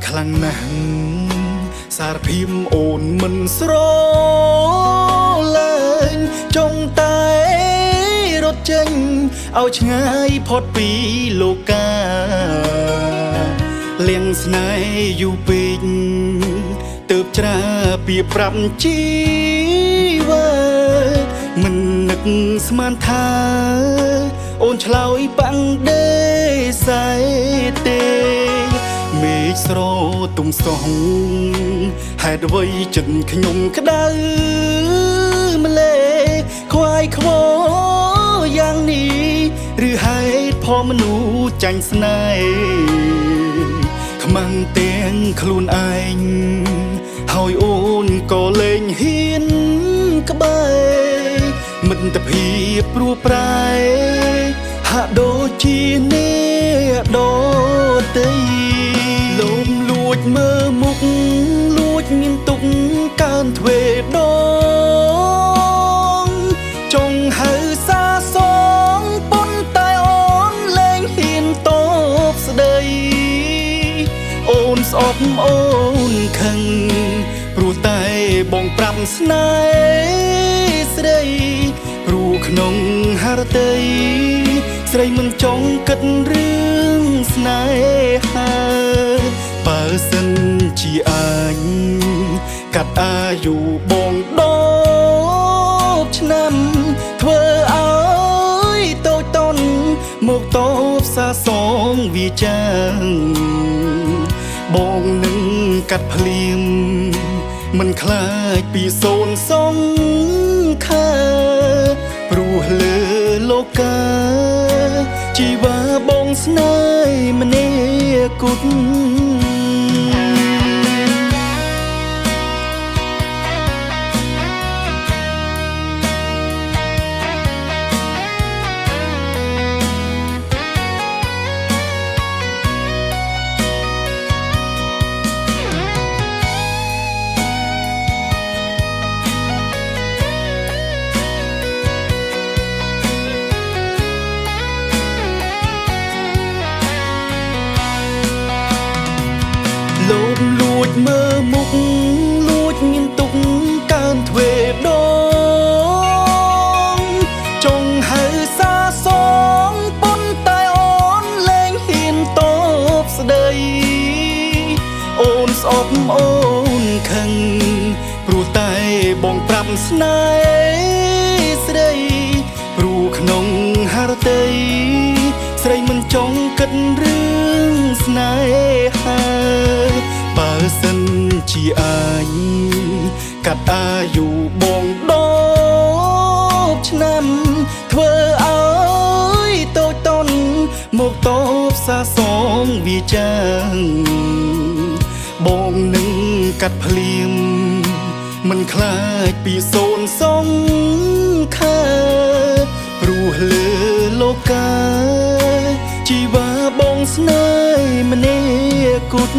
ខ្លាំងណាស់សារភីមអូនមិនស្រលែងចង់តែរត់ចេញឲ្យឆ្ងាយផុតពីលោកាលៀងស្នេហ៍យូរពេកទើបច្រាពីប្រាប់ជីវ៉ាមិននឹកស្មានថាអូនឆ្លើយបាំងដេសៃទេមេឃស្រទុំស្រស់ហេតុអ្វីចិត្តខ្ញុំក្តៅម្លេខ្វាយខ្វល់យ៉ាងនេះឬហេតុផលមនុស្សចាញ់ស្នេហ៍ខ្មាំងទាំងខ្លួនឯងហើយអូនក៏លែងហ៊ានក្បែរមិត្តភាពព្រោះប្រែហាក់ដូចជាអ្នកដទៃលោមលួចមើលមុខលួចមានទុកកើនទ្វេដងចង់ហៅសាសងប៉ុន្តែអូនលែងហ៊ានតបស្ដីអូនស្អប់អូនខឹងព្រោះតែបងប្រាប់ស្នេហ៍ស្រីព្រោះក្នុងហរតីស្រីមិនចង់គិតរឿងស្នេហាបើសិនជាអញកាត់អាយុបង10ឆ្នាំធ្វើឲ្យតូចតន់មកតបសាសងវាចាងបងនឹងកាត់ភ្លៀងមិនខ្លាចពីសូនសងខាព្រោះលើលោកាជីវ៉ាបងស្នេហ៍ម្នាក់គត់លោមលួចមើលមុខលួចមានទុកកើនទ្វេដងចង់ហៅសាសងប៉ុន្តែអូនលែងហ៊ានតបស្ដីអូនស្អប់អូនខឹងព្រោះតែបងប្រាប់ស្នេហ៍ស្រីព្រោះក្នុងហរតីស្រីមិនចង់គិតរឿងស្នេហាបើសិនជាអញកាត់អាយុបង10ឆ្នាំធ្វើឲ្យតូចតន់មកតបសាសងវាចាងបងនឹងកាត់ភ្លៀងមិនខ្លាចពីសូនសងខាព្រោះលើលោកាជីវ៉ាបងស្នេហ៍ម្នាក់គត់